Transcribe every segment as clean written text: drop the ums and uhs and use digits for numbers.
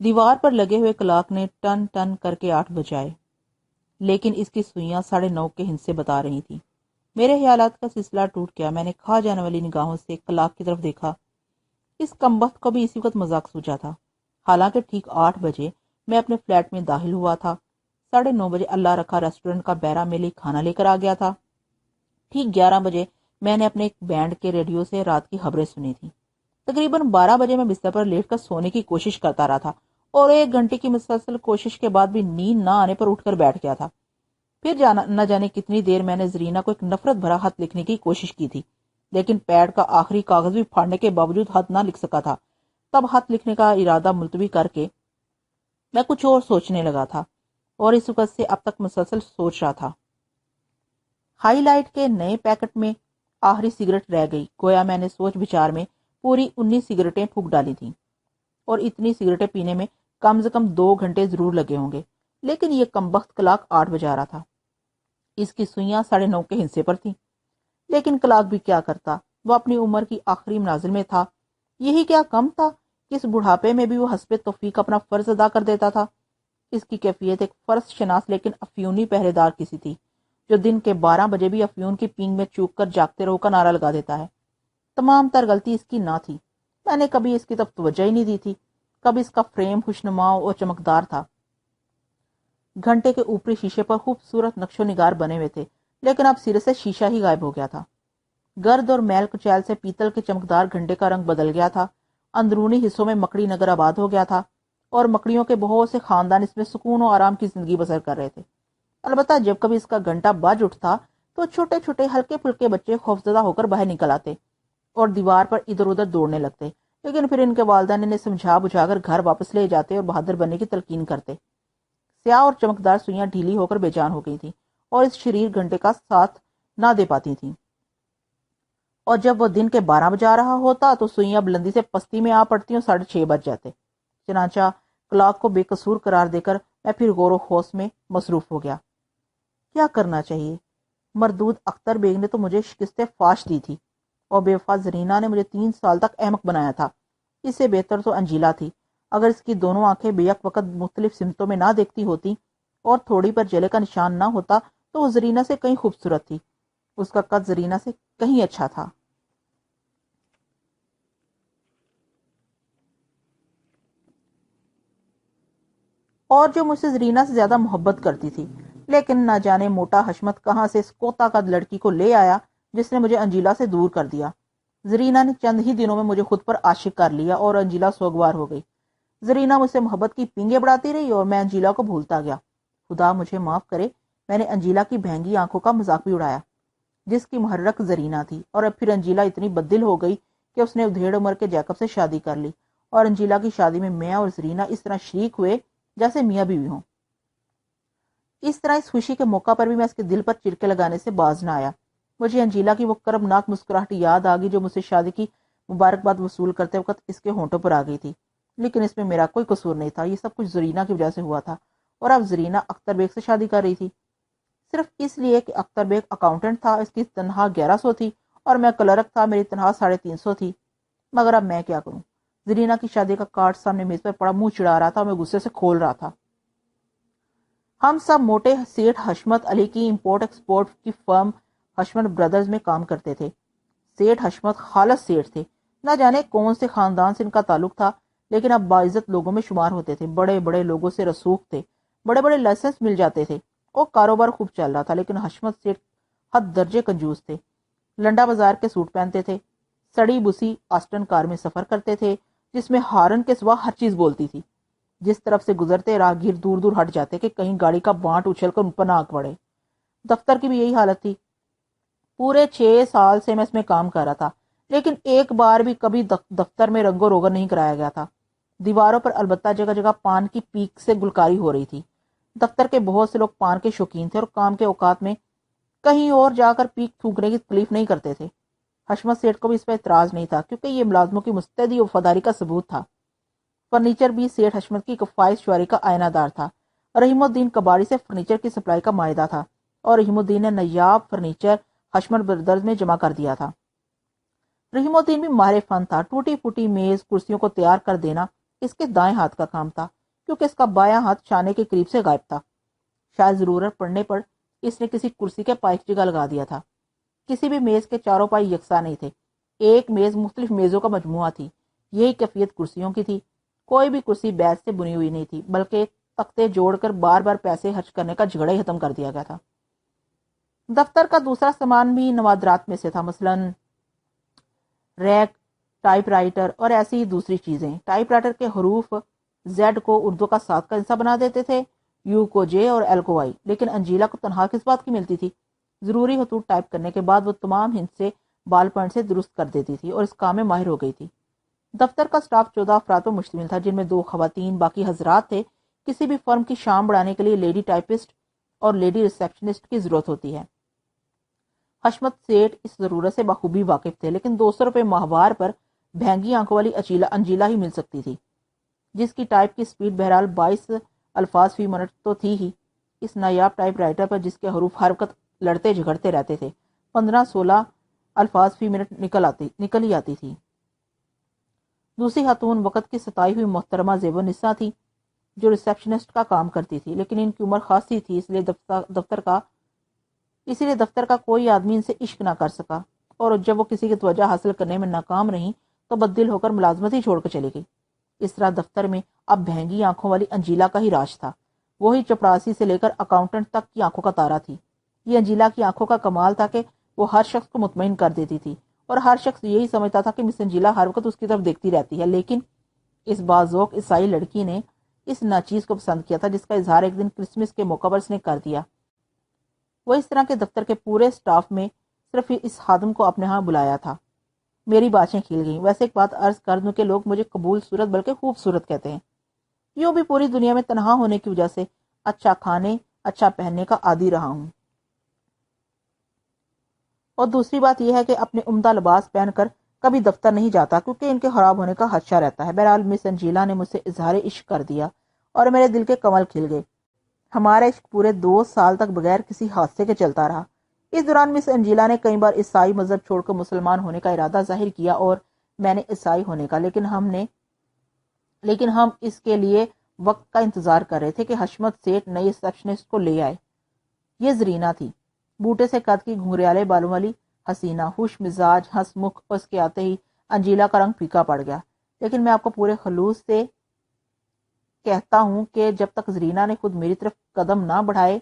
دیوار پر لگے ہوئے کلاک نے ٹن ٹن کر کے 8 بجائے، لیکن اس کی سوئیاں 9:30 کے ہندسے بتا رہی تھیں۔ میرے خیالات کا سلسلہ ٹوٹ گیا۔ میں نے کھا جانے والی نگاہوں سے کلاک کی طرف دیکھا۔ اس کمبخت کو بھی اسی وقت مذاق سوچا تھا، حالانکہ ٹھیک 8 بجے میں اپنے فلیٹ میں داخل ہوا تھا۔ 9:30 بجے اللہ رکھا ریسٹورنٹ کا بیرا میرے لیے کھانا لے کر آ گیا تھا۔ ٹھیک 11 بجے میں نے اپنے ایک بینڈ کے ریڈیو سے رات کی خبریں سنی تھی۔ تقریباً 12 بجے میں بستر پر لیٹ کر سونے کی کوشش کرتا رہا تھا اور 1 گھنٹے کی مسلسل کوشش کے بعد بھی نیند نہ آنے پر اٹھ کر بیٹھ گیا تھا۔ پھر نہ جانے کتنی دیر میں نے زرینہ کو ایک نفرت بھرا خط لکھنے کی کوشش کی تھی، لیکن پیڈ کا آخری کاغذ بھی پھاڑنے کے باوجود خط نہ لکھ سکا تھا۔ تب خط لکھنے کا ارادہ ملتوی کر کے میں کچھ اور سوچنے لگا تھا، اور اس وقت سے اب تک مسلسل سوچ رہا تھا۔ ہائی لائٹ کے نئے پیکٹ میں آخری سگریٹ رہ گئی، گویا میں نے سوچ بچار میں پوری 19 سگریٹیں پھونک ڈالی تھیں، اور اتنی سگریٹیں پینے میں کم سے کم 2 گھنٹے ضرور لگے ہوں گے، لیکن یہ کمبخت کلاک 8 بجا رہا تھا۔ اس کی سوئیاں 9:30 کے ہندسے پر تھیں، لیکن کلاک بھی کیا کرتا، وہ اپنی عمر کی آخری منازل میں تھا۔ یہی کیا کم تھا کہ اس بڑھاپے میں بھی وہ حسب توفیق اپنا فرض ادا کر دیتا تھا۔ اس کی کیفیت ایک فرض شناس لیکن افیونی پہرے دار کسی تھی، جو دن کے 12 بجے بھی افیون کی پینگ میں چوک کر جاگتے رہو کا نعرہ لگا دیتا ہے۔ تمام تر غلطی اس کی نہ تھی، میں نے کبھی اس کی طرف توجہ ہی نہیں دی تھی۔ کبھی اس کا فریم خوشنما اور چمکدار تھا، گھنٹے کے اوپری شیشے پر خوبصورت نقش و نگار بنے ہوئے تھے، لیکن اب سرے سے شیشہ ہی غائب ہو گیا تھا۔ گرد اور میل کچیل سے پیتل کے چمکدار گھنٹے کا رنگ بدل گیا تھا۔ اندرونی حصوں میں مکڑی نگر آباد ہو گیا تھا، اور مکڑیوں کے بہت سے خاندان اس میں سکون و آرام کی زندگی بسر کر رہے تھے۔ البتہ جب کبھی اس کا گھنٹہ بج اٹھتا تو چھوٹے چھوٹے ہلکے پھلکے بچے خوفزدہ ہو کر باہر نکل آتے اور دیوار پر ادھر ادھر دوڑنے لگتے، لیکن پھر ان کے والدین انہیں سمجھا بجھا کر گھر واپس لے جاتے اور بہادر بننے کی تلقین کرتے۔ سیاہ اور چمکدار سوئیاں ڈھیلی ہو کر بے جان ہو گئی تھیں اور اس شریر گھنٹے کا ساتھ نہ دے پاتی تھیں، اور جب وہ دن کے 12 بجا رہا ہوتا تو سوئیاں بلندی سے پستی میں آ پڑتی اور 6:30 بج جاتے۔ چنانچہ کلاک کو بے قصور قرار دے کر میں پھر غور و خوض میں مصروف ہو گیا۔ کیا کرنا چاہیے؟ مردود اختر بیگ نے تو مجھے شکست فاش دی تھی، اور بے وفا زرینہ نے مجھے 3 سال تک احمق بنایا تھا۔ اس سے بہتر تو انجیلا تھی۔ اگر اس کی دونوں آنکھیں بے یک وقت مختلف سمتوں میں نہ دیکھتی ہوتی اور تھوڑی پر جلے کا نشان نہ ہوتا تو وہ زرینہ سے کہیں خوبصورت تھی۔ اس کا قد زرینہ سے کہیں اچھا تھا۔ اور جو مجھ سے زرینہ سے زیادہ محبت کرتی تھی، لیکن نہ جانے موٹا حشمت کہاں سے اس کوتا قد لڑکی کو لے آیا جس نے مجھے انجیلا سے دور کر دیا۔ زرینہ نے چند ہی دنوں میں مجھے خود پر عاشق کر لیا اور انجیلا سوگوار ہو گئی۔ زرینہ مجھ سے محبت کی پینگیں بڑھاتی رہی اور میں انجیلا کو بھولتا گیا۔ خدا مجھے معاف کرے، میں نے انجیلا کی بہنگی آنکھوں کا مذاق بھی اڑایا جس کی محرک زرینہ تھی، اور اب پھر انجیلا اتنی بددل ہو گئی کہ اس نے ادھیڑ عمر کے جیکب سے شادی کر لی، اور انجیلا کی شادی میں میں اور زرینہ اس طرح شریک ہوئے جیسے میاں بیوی ہوں۔ اس طرح اس خوشی کے موقع پر بھی میں اس کے دل پر چرکے لگانے سے باز نہ آیا۔ مجھے انجیلا کی وہ کربناک مسکراہٹ یاد آ گئی جو مجھ سے شادی کی مبارکباد وصول کرتے وقت اس کے ہونٹوں پر آ گئی تھی، لیکن اس میں میرا کوئی قصور نہیں تھا۔ یہ سب کچھ زرینہ کی وجہ سے ہوا تھا، اور اب زرینہ اختر بیگ سے شادی کر رہی تھی صرف اس لیے کہ اختر بیگ اکاؤنٹنٹ تھا، اس کی تنخواہ 1100 تھی اور میں کلرک تھا، میری تنخواہ 350 تھی۔ مگر اب میں کیا کروں؟ زرینہ کی شادی کا کارڈ سامنے میز پر پڑا منہ چڑھا رہا تھا اور میں غصے سے کھول رہا تھا۔ ہم سب موٹے سیٹھ حشمت علی کی امپورٹ ایکسپورٹ کی فرم حشمت بردرز میں کام کرتے تھے۔ سیٹھ حشمت خالص سیٹھ تھے، نہ جانے کون سے خاندان سے ان کا تعلق تھا، لیکن اب باعزت لوگوں میں شمار ہوتے تھے، بڑے بڑے لوگوں سے رسوخ تھے، بڑے بڑے لائسنس مل جاتے تھے، اور کاروبار خوب چل رہا تھا۔ لیکن حشمت سیٹھ حد درجے کنجوس تھے، لنڈا بازار کے سوٹ پہنتے تھے، سڑی بسی آسٹن کار میں سفر کرتے تھے جس میں ہارن کے سوا ہر چیز بولتی تھی، جس طرف سے گزرتے راہگیر دور دور ہٹ جاتے کہ کہیں گاڑی کا بانٹ اچھل کر ان پر نہ آ پڑے۔ دفتر کی بھی یہی حالت تھی۔ پورے 6 سال سے میں اس میں کام کر رہا تھا، لیکن ایک بار بھی کبھی دفتر میں رنگ و روغن نہیں کرایا گیا تھا۔ دیواروں پر البتہ جگہ جگہ پان کی پیک سے گلکاری ہو رہی تھی۔ دفتر کے بہت سے لوگ پان کے شوقین تھے اور کام کے اوقات میں کہیں اور جا کر پیک تھوکنے کی تکلیف نہیں کرتے تھے۔ حشمت سیٹھ کو بھی اس پر اعتراض نہیں تھا، کیونکہ یہ ملازموں کی مستعدی وفاداری کا ثبوت تھا۔ فرنیچر بھی سیٹھ حشمت کی کفایت شعاری کا آئینہ دار تھا۔ رحیم الدین کباڑی سے فرنیچر کی سپلائی کا معاہدہ تھا، اور رحیم الدین نے نایاب فرنیچر حشمت بردرز میں جمع کر دیا تھا۔ رحیم الدین بھی ماہر فن تھا، ٹوٹی پھوٹی میز کرسیوں کو تیار کر دینا اس کے دائیں ہاتھ کا کام تھا۔ کیونکہ اس کا بایاں ہاتھ شانے کے قریب سے غائب تھا۔ شاید ضرورت پڑنے پر اس نے کسی کرسی کے پائے کی جگہ لگا دیا تھا۔ کسی بھی میز کے چاروں پائی یکساں نہیں تھے، ایک میز مختلف میزوں کا مجموعہ تھی۔ یہی کیفیت کرسیوں کی تھی۔ کوئی بھی کرسی بیج سے بنی ہوئی نہیں تھی، بلکہ ایک تختے جوڑ کر بار بار پیسے خرچ کرنے کا جھگڑا ہی ختم کر دیا گیا تھا۔ دفتر کا دوسرا سامان بھی نوادرات میں سے تھا، مثلاً ریک، ٹائپ رائٹر اور ایسی ہی دوسری چیزیں۔ ٹائپ رائٹر کے حروف زیڈ کو اردو کا 7 کا حصہ بنا دیتے تھے، یو کو جے اور ایل کو وائی، لیکن انجیلا کو تنہا کس بات کی ملتی تھی؟ ضروری خطوط ٹائپ کرنے کے بعد وہ تمام ہندسے بال پوائنٹ سے درست کر دیتی تھی اور اس کام میں ماہر ہو گئی تھی۔ دفتر کا سٹاف 14 افراد پر مشتمل تھا، جن میں 2 خواتین، باقی حضرات تھے۔ کسی بھی فرم کی شام بڑھانے کے لیے لیڈی ٹائپسٹ اور لیڈی ریسیپشنسٹ کی ضرورت ہوتی ہے۔ حشمت سیٹھ اس ضرورت سے بخوبی واقف تھے، لیکن 200 روپے ماہوار پر بھینگی آنکھوں والی انجیلا ہی مل سکتی تھی، جس کی ٹائپ کی سپیڈ بہرحال 22 الفاظ فی منٹ تو تھی ہی۔ اس نایاب ٹائپ رائٹر پر، جس کے حروف ہر وقت لڑتے جھگڑتے رہتے تھے، 15-16 الفاظ فی منٹ نکل ہی آتی تھی۔ دوسری خاتون وقت کی ستائی ہوئی محترمہ زیب النساء تھی، جو ریسیپشنسٹ کا کام کرتی تھی، لیکن ان کی عمر خاصی تھی، اس لیے دفتر کا کوئی آدمی ان سے عشق نہ کر سکا، اور جب وہ کسی کی توجہ حاصل کرنے میں ناکام رہی تو بددل ہو کر ملازمت ہی چھوڑ کر چلی گئی۔ اس طرح دفتر میں اب بھینگی آنکھوں والی انجیلا کا ہی راج تھا۔ وہی چپڑاسی سے لے کر اکاؤنٹنٹ تک کی آنکھوں کا تارا تھی۔ یہ انجیلا کی آنکھوں کا کمال تھا کہ وہ ہر شخص کو مطمئن کر دیتی تھی، اور ہر شخص یہی سمجھتا تھا کہ مس انجیلا ہر وقت اس کی طرف دیکھتی رہتی ہے۔ لیکن اس باذوق عیسائی لڑکی نے اس ناچیز کو پسند کیا تھا، جس کا اظہار ایک دن کرسمس کے موقع پر اس نے کر دیا۔ وہ اس طرح کے دفتر کے پورے سٹاف میں صرف اس خادم کو اپنے ہاں بلایا تھا۔ میری باتیں کھل گئیں۔ ویسے ایک بات عرض کر دوں کہ لوگ مجھے قبول صورت بلکہ خوبصورت کہتے ہیں، یوں بھی پوری دنیا میں تنہا ہونے کی وجہ سے اچھا کھانے، اچھا پہننے کا عادی رہا ہوں، اور دوسری بات یہ ہے کہ اپنے عمدہ لباس پہن کر کبھی دفتر نہیں جاتا، کیونکہ ان کے خراب ہونے کا خدشہ رہتا ہے۔ بہرحال مس انجیلا نے مجھ سے اظہار عشق کر دیا اور میرے دل کے کمل کھل گئے۔ ہمارا عشق پورے 2 سال تک بغیر کسی حادثے کے چلتا رہا۔ اس دوران مس انجیلا نے کئی بار عیسائی مذہب چھوڑ کر مسلمان ہونے کا ارادہ ظاہر کیا، اور میں نے عیسائی ہونے کا، لیکن ہم اس کے لیے وقت کا انتظار کر رہے تھے کہ حشمت سیٹھ نئی ریسیپشنسٹ کو لے آئے۔ یہ زرینہ تھی، بوٹے سے قد کی گھنگریالے بالوں والی حسینہ، خوش مزاج، ہنس مکھ، اور اس کے آتے ہی انجیلا کا رنگ پھیکا پڑ گیا۔ لیکن میں آپ کو پورے خلوص سے کہتا ہوں کہ جب تک زرینہ نے خود میری طرف قدم نہ بڑھائے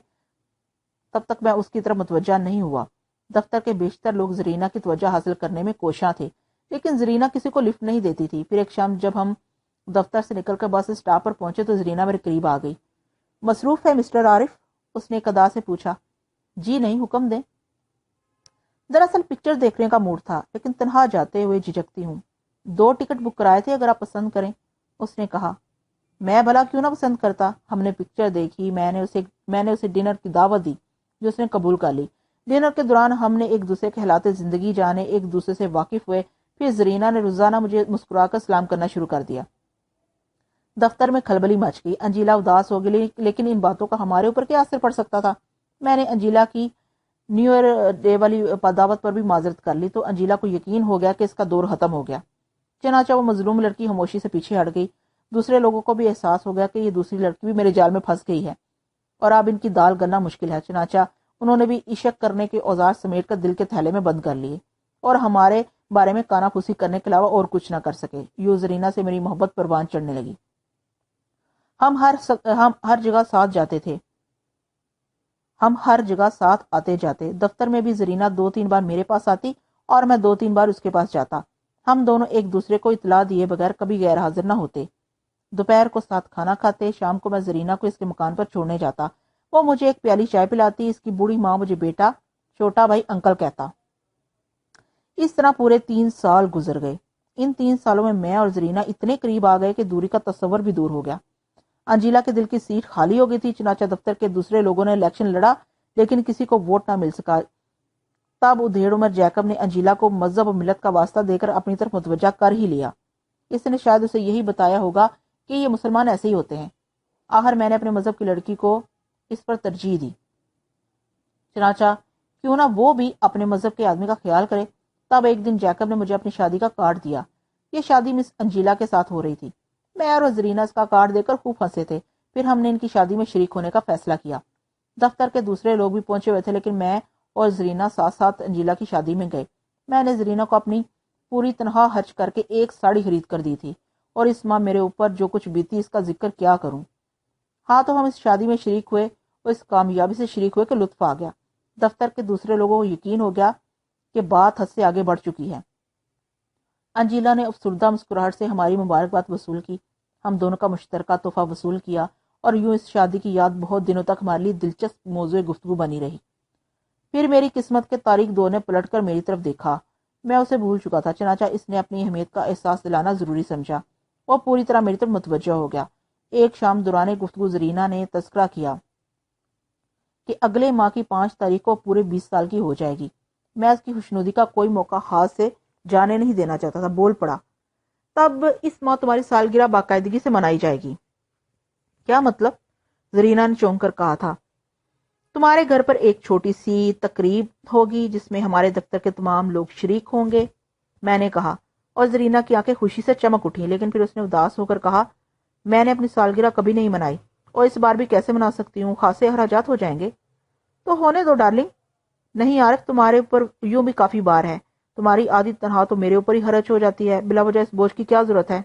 تب تک میں اس کی طرف متوجہ نہیں ہوا۔ دفتر کے بیشتر لوگ زرینہ کی توجہ حاصل کرنے میں کوشاں تھے، لیکن زرینہ کسی کو لفٹ نہیں دیتی تھی۔ پھر ایک شام جب ہم دفتر سے نکل کر بس اسٹاپ پر پہنچے تو زرینہ میرے قریب آ گئی۔ مصروف ہے مسٹر عارف؟ اس نے ایک ادا سے پوچھا۔ جی نہیں، حکم دیں۔ دراصل پکچر دیکھنے کا موڈ تھا، لیکن تنہا جاتے ہوئے جھجکتی ہوں۔ 2 ٹکٹ بک کرائے تھے، اگر آپ پسند کریں، اس نے کہا۔ میں بھلا کیوں نہ پسند کرتا؟ ہم نے پکچر دیکھی، میں نے اسے ڈنر کی دعوت دی جو اس نے قبول کر لی۔ ڈنر کے دوران ہم نے ایک دوسرے کے حالات زندگی جانے، ایک دوسرے سے واقف ہوئے۔ پھر زرینہ نے روزانہ مجھے مسکرا کر سلام کرنا شروع کر دیا۔ دفتر میں کھلبلی مچ گئی۔ انجیلا اداس ہو گئی، لیکن ان باتوں کا ہمارے اوپر کیا اثر پڑ سکتا تھا؟ میں نے انجیلا کی نیو ایئر ڈے والی دعوت پر بھی معذرت کر لی تو انجیلا کو یقین ہو گیا کہ اس کا دور ختم ہو گیا۔ چنانچہ وہ مظلوم لڑکی خاموشی سے پیچھے ہٹ گئی۔ دوسرے لوگوں کو بھی احساس ہو گیا کہ یہ دوسری لڑکی بھی میرے جال میں پھنس گئی ہے اور اب ان کی دال گلنا مشکل ہے۔ چنانچہ انہوں نے بھی عشق کرنے کے اوزار سمیٹ کر دل کے تھیلے میں بند کر لیے اور ہمارے بارے میں کانا پھوسی کرنے کے علاوہ اور کچھ نہ کر سکے۔ یوں زرینہ سے میری محبت پروان چڑھنے لگی۔ ہم ہر جگہ ساتھ جاتے تھے، ہم ہر جگہ ساتھ آتے جاتے۔ دفتر میں بھی زرینہ 2-3 بار میرے پاس آتی اور میں 2-3 بار اس کے پاس جاتا۔ ہم دونوں ایک دوسرے کو اطلاع دیے بغیر کبھی غیر حاضر نہ ہوتے۔ دوپہر کو ساتھ کھانا کھاتے، شام کو میں زرینہ کو اس کے مکان پر چھوڑنے جاتا۔ وہ مجھے ایک پیالی چائے پلاتی، اس کی بوڑھی ماں مجھے بیٹا، چھوٹا بھائی انکل کہتا۔ اس طرح پورے 3 سال گزر گئے۔ ان 3 سالوں میں اور زرینہ اتنے قریب آ گئے کہ دوری کا تصور بھی دور ہو گیا۔ انجیلا کے دل کی سیٹ خالی ہو گئی تھی، چنانچہ دفتر کے دوسرے لوگوں نے الیکشن لڑا لیکن کسی کو ووٹ نہ مل سکا۔ تب ادھیڑ عمر جیکب نے انجیلا کو مذہب و ملت کا واسطہ دے کر اپنی طرف متوجہ کر ہی لیا۔ اس نے شاید اسے یہی بتایا ہوگا کہ یہ مسلمان ایسے ہی ہوتے ہیں۔ آخر میں نے اپنے مذہب کی لڑکی کو اس پر ترجیح دی، چنانچہ کیوں نہ وہ بھی اپنے مذہب کے آدمی کا خیال کرے۔ تب ایک دن جیکب نے مجھے اپنی شادی کا کارڈ دیا۔ یہ شادی مس انجیلا کے ساتھ ہو رہی تھی۔ میں اور زرینہ اس کا کارڈ دے کر خوب ہنسے تھے۔ پھر ہم نے ان کی شادی میں شریک ہونے کا فیصلہ کیا۔ دفتر کے دوسرے لوگ بھی پہنچے ہوئے تھے، لیکن میں اور زرینہ ساتھ ساتھ انجیلا کی شادی میں گئے۔ میں نے زرینہ کو اپنی پوری تنخواہ خرچ کر کے ایک ساڑی خرید کر دی تھی، اور اس ماہ میرے اوپر جو کچھ بیتی اس کا ذکر کیا کروں۔ ہاں تو ہم اس شادی میں شریک ہوئے اور اس کامیابی سے شریک ہوئے کہ لطف آ گیا۔ دفتر کے دوسرے لوگوں کو یقین ہو گیا کہ بات حد سے آگے بڑھ چکی ہے۔ انجیلا نے افسردہ مسکراہٹ سے ہماری مبارکباد وصول کی، ہم دونوں کا مشترکہ تحفہ وصول کیا، اور یوں اس شادی کی یاد بہت دنوں تک ہمارے لیے دلچسپ موضوع گفتگو بنی رہی۔ پھر میری قسمت کے تاریک دور نے پلٹ کر میری طرف دیکھا۔ میں اسے بھول چکا تھا، چنانچہ اس نے اپنی اہمیت کا احساس دلانا ضروری سمجھا اور پوری طرح میری طرف متوجہ ہو گیا۔ ایک شام دوران گفتگو زرینہ نے تذکرہ کیا کہ اگلے ماہ کی 5 تاریخ کو پورے 20 سال کی ہو جائے گی۔ میں اس کی خوشنودی کا کوئی موقع ہاتھ سے جانے نہیں دینا چاہتا تھا۔ بول پڑا، تب اس ماہ تمہاری سالگرہ باقاعدگی سے منائی جائے گی۔ کیا مطلب؟ زرینہ نے چونک کر کہا تھا۔ تمہارے گھر پر ایک چھوٹی سی تقریب ہوگی جس میں ہمارے دفتر کے تمام لوگ شریک ہوں گے، میں نے کہا، اور زرینہ کی آنکھیں خوشی سے چمک اٹھیں، لیکن پھر اس نے اداس ہو کر کہا، میں نے اپنی سالگرہ کبھی نہیں منائی، اور اس بار بھی کیسے منا سکتی ہوں؟ خاصے اخراجات ہو جائیں گے۔ تو ہونے دو ڈارلنگ۔ نہیں عارف، تمہارے اوپر یوں بھی کافی بار ہے، تمہاری آدھی تنہا تو میرے اوپر ہی خرچ ہو جاتی ہے، بلا وجہ اس بوجھ کی کیا ضرورت ہے؟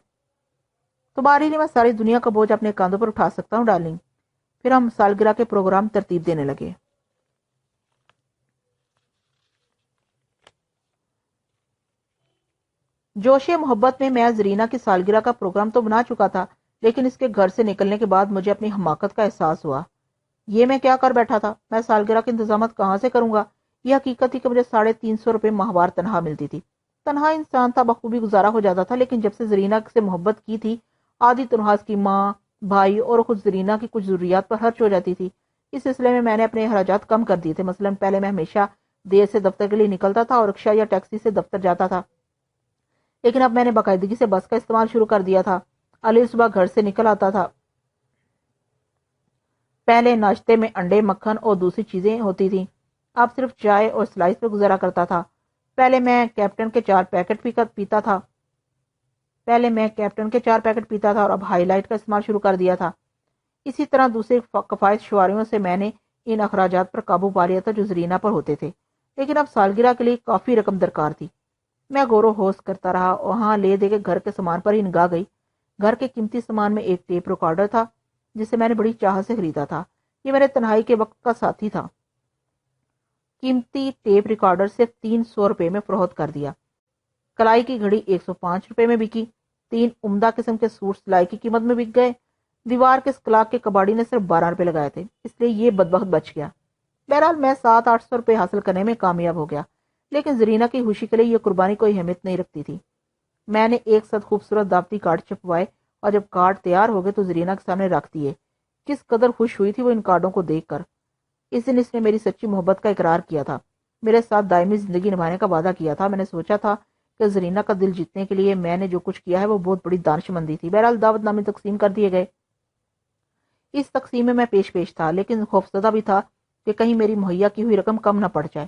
تمہارے لیے میں ساری دنیا کا بوجھ اپنے کاندھوں پر اٹھا سکتا ہوں ڈارلنگ۔ پھر ہم سالگرہ کے پروگرام ترتیب دینے لگے۔ جوش محبت میں زرینہ کی سالگرہ کا پروگرام تو بنا چکا تھا، لیکن اس کے گھر سے نکلنے کے بعد مجھے اپنی حماقت کا احساس ہوا۔ یہ میں کیا کر بیٹھا تھا؟ میں سالگرہ کے انتظامات کہاں سے کروں گا؟ یہ حقیقت تھی کہ مجھے 350 روپے ماہوار تنخواہ ملتی تھی۔ تنہا انسان تھا، بخوبی گزارا ہو جاتا تھا، لیکن جب سے زرینہ سے محبت کی تھی، آدھی تنخواہ اس کی ماں، بھائی اور خود زرینہ کی کچھ ضروریات پر خرچ ہو جاتی تھی۔ اس سلسلے میں نے اپنے اخراجات کم کر دیے تھے۔ مثلا پہلے میں ہمیشہ دیر سے دفتر کے لیے نکلتا تھا اور رکشہ یا ٹیکسی سے دفتر جاتا تھا، لیکن اب میں نے باقاعدگی سے بس کا استعمال شروع کر دیا تھا۔ علی صبح گھر سے نکل آتا تھا۔ پہلے ناشتے میں انڈے، مکھن اور دوسری چیزیں ہوتی تھیں، اب صرف چائے اور سلائس پر گزارا کرتا تھا۔ پہلے میں کیپٹن کے 4 پیکٹ پیتا تھا اور اب ہائی لائٹ کا استعمال شروع کر دیا تھا۔ اسی طرح دوسرے کفایت شواریوں سے میں نے ان اخراجات پر قابو پا لیا تھا جو زرینہ پر ہوتے تھے، لیکن اب سالگرہ کے لیے کافی رقم درکار تھی۔ میں غور و خوض کرتا رہا، وہاں لے دے کے گھر کے سامان پر ہی نگاہ گئی۔ گھر کے قیمتی سامان میں ایک ٹیپ ریکارڈر تھا جسے میں نے بڑی چاہ سے خریدا تھا۔ یہ میرے تنہائی کے وقت کا ساتھی تھا۔ قیمتی ٹیپ ریکارڈر صرف 300 روپے میں فروخت کر دیا۔ کلائی کی گھڑی 105 روپے میں بکی۔ 3 عمدہ قسم کے سوٹ سلائی کی قیمت میں بک گئے۔ دیوار کے اسکلاک کے کباڑی نے صرف 12 روپے لگائے تھے، اس لیے یہ بدبخت بچ گیا۔ بہرحال میں 700-800 روپے حاصل کرنے میں کامیاب ہو گیا، لیکن زرینہ کی خوشی کے لیے یہ قربانی کوئی اہمیت نہیں رکھتی تھی۔ میں نے 100 خوبصورت دعوتی کارڈ چھپوائے اور جب کارڈ تیار ہو گئے تو زرینہ کے سامنے رکھ دیے۔ کس قدر خوش ہوئی تھی وہ ان کارڈوں کو دیکھ کر۔ اس دن اس نے میری سچی محبت کا اقرار کیا تھا، میرے ساتھ دائمی زندگی نبھانے کا وعدہ کیا تھا۔ میں نے سوچا تھا کہ زرینہ کا دل جیتنے کے لیے میں نے جو کچھ کیا ہے وہ بہت بڑی دانشمندی تھی۔ بہرحال دعوت نامے تقسیم کر دیے گئے۔ اس تقسیم میں پیش تھا، لیکن خوفزدہ بھی تھا کہ کہیں میری مہیا کی ہوئی رقم کم نہ پڑ جائے۔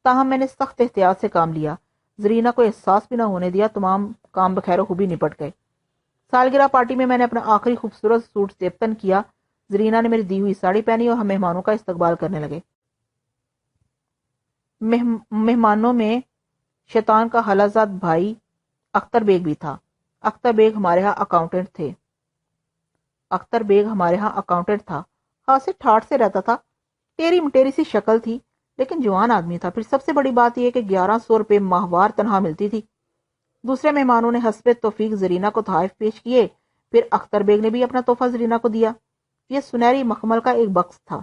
تاہم میں نے سخت احتیاط سے کام لیا، زرینہ کو احساس بھی نہ ہونے دیا۔ تمام کام بخیر و خوبی نپٹ گئے۔ سالگرہ پارٹی میں نے اپنا آخری خوبصورت سوٹ زیبتن کیا۔ زرینہ نے میری دی ہوئی ساڑی پہنی اور ہم مہمانوں کا استقبال کرنے لگے۔ مہمانوں میں شیطان کا حلہ زاد بھائی اختر بیگ بھی تھا۔ اختر بیگ ہمارے ہاں اکاؤنٹنٹ تھا۔ خاصے ٹھاٹ سے رہتا تھا، ٹیری مٹیری سی شکل تھی، لیکن جوان آدمی تھا۔ پھر سب سے بڑی بات یہ کہ 1100 روپے ماہوار تنخواہ ملتی تھی۔ دوسرے مہمانوں نے حسب توفیق زرینہ کو تحائف پیش کیے، پھر اختر بیگ نے بھی اپنا تحفہ زرینہ کو دیا۔ یہ سنہری مخمل کا ایک بکس تھا۔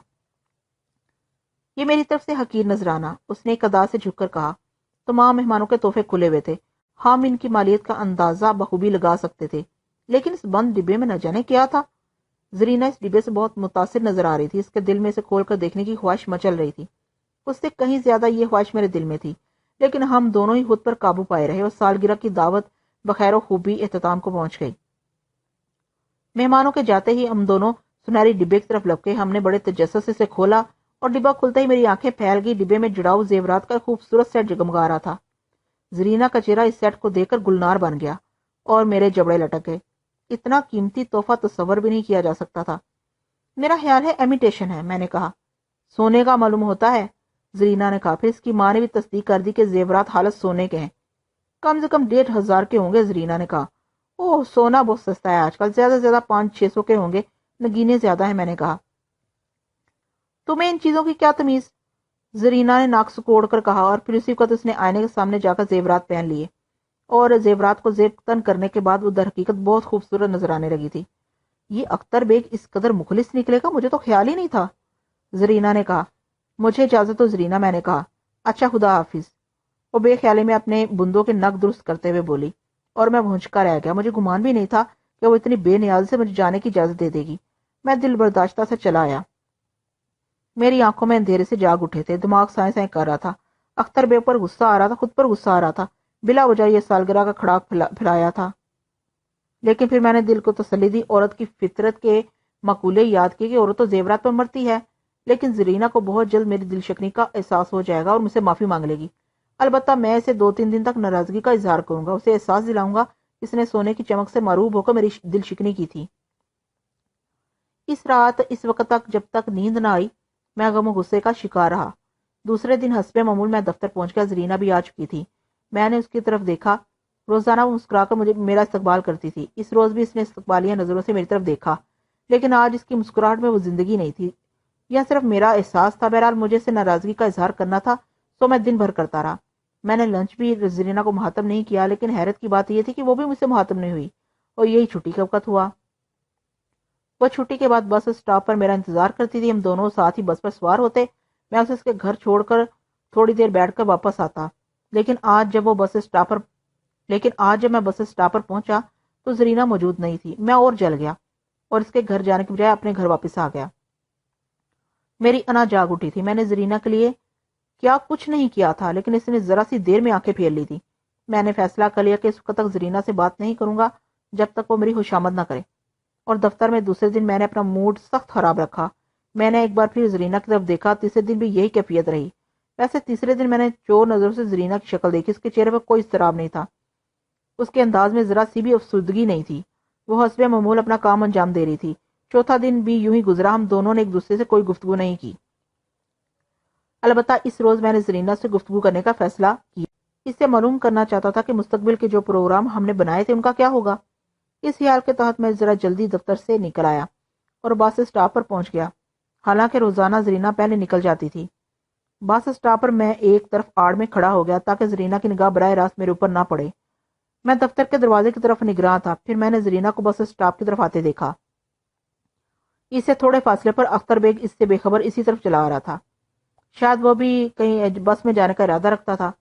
یہ میری طرف سے حقیر نذرانہ، اس نے ایک ادا سے جھک کر کہا۔ تمام مہمانوں کے تحفے کھلے ہوئے تھے، ہم ان کی مالیت کا اندازہ بخوبی لگا سکتے تھے، لیکن اس بند ڈبے میں نہ جانے کیا تھا۔ زرینہ اس ڈبے سے بہت متاثر نظر آ رہی تھی، اس کے دل میں اسے کھول کر دیکھنے کی خواہش مچل رہی تھی۔ اس سے کہیں زیادہ یہ خواہش میرے دل میں تھی، لیکن ہم دونوں ہی خود پر قابو پائے رہے اور سالگرہ کی دعوت بخیر و خوبی اختتام کو پہنچ گئی۔ مہمانوں کے جاتے ہی ہم دونوں سنہری ڈبے کی طرف لپکے۔ ہم نے بڑے تجسس سے اسے کھولا اور ڈبہ کھلتے ہی میری آنکھیں پھیل گئی۔ ڈبے میں جڑاؤ زیورات کا خوبصورت سیٹ جگمگا رہا تھا۔ زرینہ کا چہرہ اس سیٹ کو دیکھ کر گلنار بن گیا اور میرے جبڑے لٹک گئے۔ اتنا قیمتی تحفہ تصور بھی نہیں کیا جا سکتا تھا۔ میرا خیال ہے امیٹیشن ہے، میں نے کہا۔ سونے کا معلوم ہوتا ہے، زرینا نے کہا۔ پھر اس کی ماں نے بھی تصدیق کر دی کہ زیورات حالت سونے کے ہیں۔ کم سے کم 1500 کے ہوں گے، زرینا نے کہا۔ اوہ، سونا بہت سستا ہے آج کل، زیادہ سے زیادہ 500-600 کے ہوں گے، نگینے زیادہ ہیں، میں نے کہا۔ تمہیں ان چیزوں کی کیا تمیز؟ زرینا نے ناک سکوڑ کر کہا، اور پھر اسی وقت اس نے آئینے کے سامنے جا کر زیورات پہن لیے، اور زیورات کو زیب تن کرنے کے بعد وہ در حقیقت بہت خوبصورت نظر آنے لگی تھی۔ یہ اختر بیگ اس قدر مخلص نکلے گا، مجھے تو خیال ہی نہیں تھا، زرینا نے کہا۔ مجھے اجازت ہو زرینا، میں نے کہا۔ اچھا، خدا حافظ، وہ بے خیالی میں اپنے بندوں کے نگ درست کرتے ہوئے بولی، اور میں بھونچکا رہ گیا۔ مجھے گمان بھی نہیں تھا کہ وہ اتنی بے نیازی سے مجھے جانے کی اجازت دے دے گی۔ میں دل برداشتہ سے چلا آیا۔ میری آنکھوں میں اندھیرے سے جاگ اٹھے تھے، دماغ سائیں سائیں کر رہا تھا۔ اختر بیگ پر غصہ آ رہا تھا، خود پر غصہ آ رہا تھا، بلا وجہ یہ سالگرہ کا کھڑاک پھیلایا تھا۔ لیکن پھر میں نے دل کو تسلی دی، عورت کی فطرت کے مقولے یاد کیے کہ عورت تو زیورات پر مرتی ہے۔ لیکن زرینا کو بہت جلد میری دل شکنی کا احساس ہو جائے گا اور مجھ سے معافی مانگ لے گی۔ البتہ میں اسے 2-3 دن تک ناراضگی کا اظہار کروں گا، اسے احساس دلاؤں گا اس نے سونے کی چمک سے معروب ہو کر میری دل شکنی کی تھی۔ اس رات اس وقت تک جب تک نیند نہ آئی میں غم و غصے کا شکار رہا۔ دوسرے دن حسب معمول میں دفتر پہنچ گیا۔ زرینا بھی آ چکی تھی۔ میں نے اس کی طرف دیکھا۔ روزانہ وہ مسکرا کر میرا استقبال کرتی تھی، اس روز بھی اس نے استقبالیہ نظروں سے میری طرف دیکھا، لیکن آج اس کی مسکراہٹ میں وہ زندگی نہیں تھی، یہ صرف میرا احساس تھا۔ بہرحال مجھے سے ناراضگی کا اظہار کرنا تھا، تو میں دن بھر کرتا رہا۔ میں نے لنچ بھی زرینا کو مخاطب نہیں کیا، لیکن حیرت کی بات یہ تھی کہ وہ بھی مجھ سے مخاطب نہیں ہوئی، اور یہی چھٹی کا وقت ہوا۔ وہ چھٹی کے بعد بس اسٹاپ پر میرا انتظار کرتی تھی، ہم دونوں ساتھ ہی بس پر سوار ہوتے، میں اسے اس کے گھر چھوڑ کر تھوڑی دیر بیٹھ کر واپس آتا۔ لیکن آج جب میں بس اسٹاپ پر پہنچا تو زرینا موجود نہیں تھی۔ میں اور جل گیا اور اس کے گھر جانے کے بجائے اپنے گھر واپس آ گیا۔ میری انا جاگ اٹھی تھی۔ میں نے زرینا کے لیے کیا کچھ نہیں کیا تھا، لیکن اس نے ذرا سی دیر میں آنکھیں پھیر لی تھی۔ میں نے فیصلہ کر لیا کہ اس وقت تک زرینا سے بات نہیں کروں گا جب تک وہ میری خوشامد نہ کرے، اور دفتر میں دوسرے دن میں نے اپنا موڈ سخت خراب رکھا۔ میں نے ایک بار پھر زرینا کی طرف دیکھا، تیسرے دن بھی یہی کیفیت رہی۔ ویسے تیسرے دن میں نے چور نظروں سے زرینا کی شکل دیکھی، اس کے چہرے پر کوئی اضطراب نہیں تھا، اس کے انداز میں ذرا سی بھی افسردگی نہیں تھی، وہ حسب معمول اپنا کام انجام دے رہی تھی۔ چوتھا دن بھی یوں ہی گزرا، ہم دونوں نے ایک دوسرے سے کوئی گفتگو نہیں کی۔ البتہ اس روز میں نے زرینا سے گفتگو کرنے کا فیصلہ کیا، اس سے معلوم کرنا چاہتا تھا کہ مستقبل کے جو پروگرام ہم نے بنائے تھے ان کا کیا ہوگا۔ اس خیال کے تحت میں ذرا جلدی دفتر سے نکل آیا اور بس اسٹاپ پر پہنچ گیا، حالانکہ روزانہ زرینا پہلے نکل جاتی تھی۔ بس اسٹاپ پر میں ایک طرف آڑ میں کھڑا ہو گیا تاکہ زرینا کی نگاہ براہ راست میرے اوپر نہ پڑے۔ میں دفتر کے دروازے کی طرف نگراں تھا، پھر میں نے زرینا کو بس اسٹاپ کی طرف آتے دیکھا۔ اس سے تھوڑے فاصلے پر اختر بیگ اس سے بے خبر اسی طرف چلا آ رہا تھا، شاید وہ بھی کہیں بس میں جانے کا ارادہ رکھتا تھا۔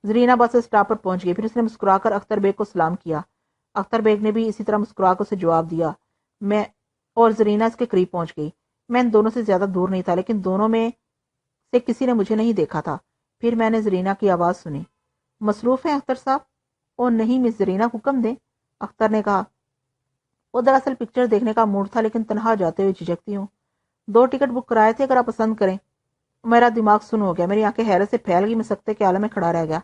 زرینا بس اسٹاپ پر پہنچ گئی، پھر اس نے مسکرا کر اختر بیگ کو سلام کیا۔ اختر بیگ نے بھی اسی طرح مسکرا کر اسے جواب دیا، اور زرینا اس کے قریب پہنچ گئی۔ میں ان دونوں سے زیادہ دور نہیں تھا، لیکن دونوں میں سے کسی نے مجھے نہیں دیکھا تھا۔ پھر میں نے زرینا کی آواز سنی، مصروف ہیں اختر صاحب؟ او نہیں مس زرینا، حکم دیں، اختر نے کہا۔ وہ دراصل پکچر دیکھنے کا موڈ تھا، لیکن تنہا جاتے ہوئے جھجکتی ہوں۔ 2 ٹکٹ بک کرائے تھے، اگر آپ پسند کریں۔ میرا دماغ سن ہو گیا، میری آنکھیں حیرت سے پھیل گئی، میں سکتے کے عالم میں کھڑا رہ گیا۔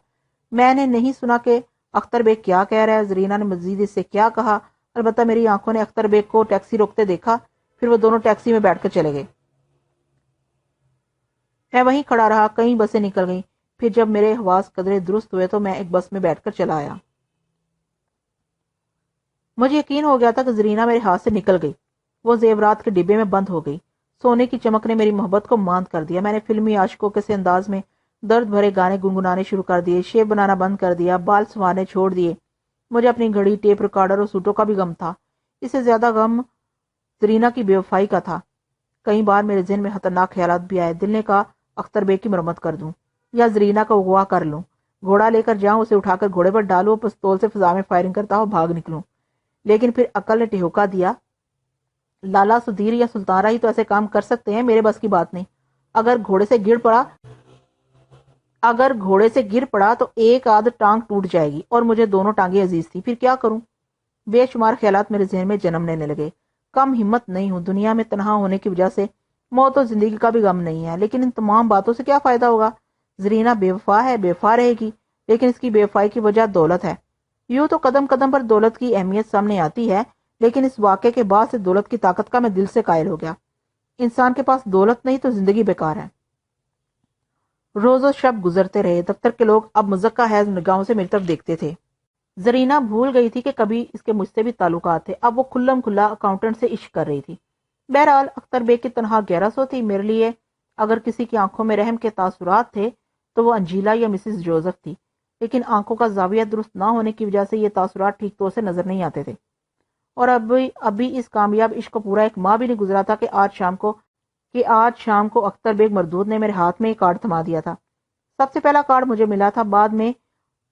میں نے نہیں سنا کہ اختر بیگ کیا کہہ رہا ہے، زرینا نے مزید اس سے کیا کہا۔ البتہ میری آنکھوں نے اختر بیگ کو ٹیکسی روکتے دیکھا، پھر وہ دونوں ٹیکسی میں بیٹھ کر چلے گئے۔ میں وہیں کھڑا رہا، کئی بسیں نکل گئیں، پھر جب میرے حواس قدرے درست ہوئے تو میں ایک بس میں بیٹھ کر چلا آیا۔ مجھے یقین ہو گیا تھا کہ زرینا میرے ہاتھ سے نکل گئی، وہ زیورات کے ڈبے میں بند ہو گئی۔ سونے کی چمک نے میری محبت کو ماند کر دیا۔ میں نے فلمی عاشقوں کے سے انداز میں درد بھرے گانے گنگنانے شروع کر دیے، شیو بنانا بند کر دیا، بال سنوارنے چھوڑ دیے۔ مجھے اپنی گھڑی، ٹیپ ریکارڈر اور سوٹوں کا بھی غم تھا۔ اس سے زیادہ غم زرینا کی بے وفائی کا تھا۔ کئی بار میرے ذہن میں خطرناک خیالات بھی آئے۔ دل نے کہا اختر بیگ کی مرمت کر دوں، یا زرینا کا اغوا کر لوں، گھوڑا لے کر جاؤں، اسے اٹھا کر گھوڑے پر ڈالوں، پستول سے فضا میں فائرنگ کرتا ہوں، بھاگ نکلوں۔ لیکن پھر عقل نے ٹھہوکا دیا، لالا سدھیر یا سلطان راہی تو ایسے کام کر سکتے ہیں، میرے بس کی بات نہیں۔ اگر گھوڑے سے گر پڑا تو ایک آدھ ٹانگ ٹوٹ جائے گی، اور مجھے دونوں ٹانگیں عزیز تھی، پھر کیا کروں؟ بے شمار خیالات میرے ذہن میں جنم لینے لگے۔ کم ہمت نہیں ہوں، دنیا میں تنہا ہونے کی وجہ سے موت و زندگی کا بھی غم نہیں ہے، لیکن ان تمام باتوں سے کیا فائدہ ہوگا؟ زرینا بے وفا ہے، بے وفا رہے گی، لیکن اس کی بے وفائی کی وجہ دولت ہے۔ یوں تو قدم قدم پر دولت کی اہمیت سامنے آتی ہے، لیکن اس واقعے کے بعد سے دولت کی طاقت کا میں دل سے قائل ہو گیا۔ انسان کے پاس دولت نہیں تو زندگی بیکار ہے۔ روز و شب گزرتے رہے، دفتر کے لوگ اب مزکہ حیض نگاہوں سے میری طرف دیکھتے تھے۔ زرینہ بھول گئی تھی کہ کبھی اس کے مجھ سے بھی تعلقات تھے، اب وہ کھلم کھلا اکاؤنٹنٹ سے عشق کر رہی تھی۔ بہرحال اختر بیگ کی تنہا 1100 تھی، میرے لیے اگر کسی کی آنکھوں میں رحم کے تاثرات تھے تو وہ انجیلا یا مسز جوزف تھی، لیکن آنکھوں کا زاویہ درست نہ ہونے کی وجہ سے یہ تاثرات ٹھیک طور سے نظر نہیں آتے تھے، اور ابھی اس کامیاب عشق کو پورا ایک ماہ بھی نہیں گزرا تھا کہ آج شام کو اختر بیگ مردود نے میرے ہاتھ میں ایک کارڈ تھما دیا تھا۔ سب سے پہلا کارڈ مجھے ملا تھا، بعد میں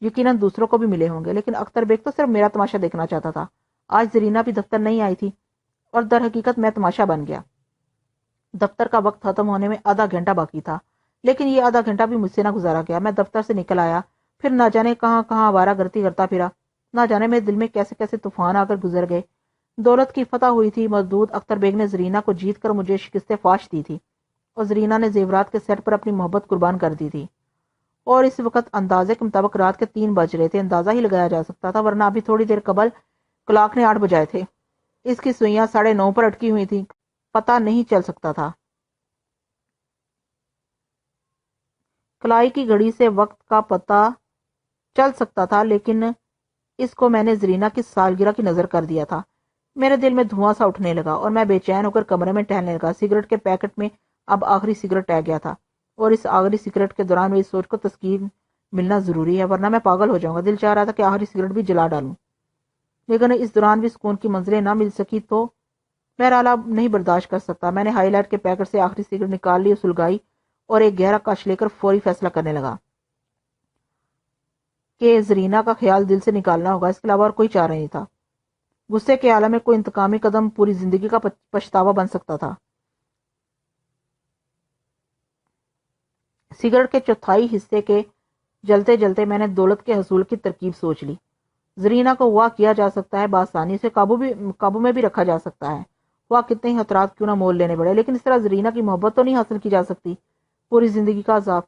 یقیناً دوسروں کو بھی ملے ہوں گے، لیکن اختر بیگ تو صرف میرا تماشا دیکھنا چاہتا تھا۔ آج زرینہ بھی دفتر نہیں آئی تھی اور در حقیقت میں تماشا بن گیا۔ دفتر کا وقت ختم ہونے میں آدھا گھنٹہ باقی تھا، لیکن یہ آدھا گھنٹہ بھی مجھ سے نہ گزارا گیا۔ میں دفتر سے نکل آیا، پھر نہ جانے کہاں کہاں آوارہ گرتی کرتا پھرا، نہ جانے میرے دل میں کیسے کیسے طوفان آ کر گزر گئے۔ دولت کی فتح ہوئی تھی، مردود اختر بیگ نے زرینہ کو جیت کر مجھے شکست فاش دی تھی، اور زرینہ نے زیورات کے سیٹ پر اپنی محبت قربان کر دی تھی، اور اس وقت اندازے کے مطابق رات کے 3 بج رہے تھے۔ اندازہ ہی لگایا جا سکتا تھا، ورنہ ابھی تھوڑی دیر قبل کلاک نے 8 بجائے تھے۔ اس کی سوئیاں 9:30 پر اٹکی ہوئی تھیں، پتہ نہیں چل سکتا تھا۔ کلائی کی گھڑی سے وقت کا پتہ چل سکتا تھا، لیکن اس کو میں نے زرینہ کی سالگرہ کی نظر کر دیا تھا۔ میرے دل میں دھواں سا اٹھنے لگا اور میں بے چین ہو کر کمرے میں ٹہلنے لگا۔ سگریٹ کے پیکٹ میں اب آخری سگریٹ رہ گیا تھا، اور اس آخری سگریٹ کے دوران میری سوچ کو تسکین ملنا ضروری ہے، ورنہ میں پاگل ہو جاؤں گا۔ دل چاہ رہا تھا کہ آخری سگریٹ بھی جلا ڈالوں، لیکن اس دوران بھی سکون کی منزلیں نہ مل سکی تو بہرحال اب نہیں برداشت کر سکتا۔ میں نے ہائی لائٹ کے پیکٹ سے آخری سگریٹ نکال لی اور سلگائی، اور ایک گہرا کش لے کر فوری فیصلہ کرنے لگا کہ زرینہ کا خیال دل سے نکالنا ہوگا، اس کے علاوہ اور کوئی چارہ نہیں تھا۔ غصے کے عالم میں کوئی انتقامی قدم پوری زندگی کا پچھتاوا بن سکتا تھا۔ سگریٹ کے چوتھائی حصے کے جلتے جلتے میں نے دولت کے حصول کی ترکیب سوچ لی۔ زرینہ کو ہوا کیا جا سکتا ہے، بآسانی سے قابو میں بھی رکھا جا سکتا ہے، ہوا کتنے ہی خطرات کیوں نہ مول لینے پڑے، لیکن اس طرح زرینہ کی محبت تو نہیں حاصل کی جا سکتی۔ پوری زندگی کا عذاب،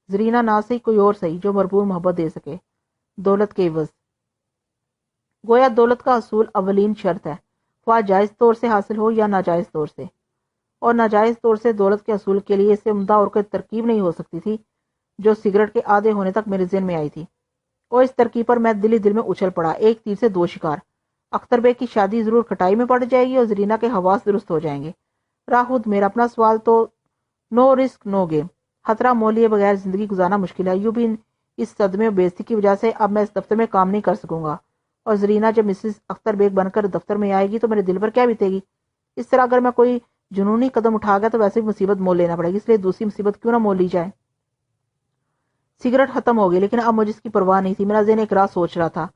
زرینہ نہ صحیح کوئی اور صحیح جو بھرپور محبت دے سکے دولت کے عوض۔ گویا دولت کا حصول اولین شرط ہے، خواہ جائز طور سے حاصل ہو یا ناجائز طور سے، اور ناجائز طور سے دولت کے حصول کے لیے اس سے عمدہ اور کوئی ترکیب نہیں ہو سکتی تھی جو سگریٹ کے آدھے ہونے تک میرے ذہن میں آئی تھی، اور اس ترکیب پر میں دل میں اچھل پڑا۔ ایک تیر سے 2 شکار۔ اختر بیگ کی شادی ضرور کھٹائی میں پڑ جائے گی اور زرینہ کے حواس درست ہو جائیں گے۔ راہد میرا اپنا سوال تو نو رسک نو گیم، خطرہ مول لیے بغیر زندگی گزارنا مشکل ہے۔ یوں بھی اس صدمے و بےعزتی کی وجہ سے اب میں اس دفتر میں کام نہیں کر سکوں گا، اور زرینہ جب مسز اختر بیگ بن کر دفتر میں آئے گی تو میرے دل پر کیا بیتے گی۔ اس طرح اگر میں کوئی جنونی قدم اٹھا گیا تو ویسے بھی مصیبت مول لینا پڑے گی، اس لیے دوسری مصیبت کیوں نہ مول لی جائے۔ سگریٹ ختم ہو گئی، لیکن اب مجھے اس کی پرواہ نہیں تھی۔ میرا ذہن ایک راہ سوچ رہا تھا۔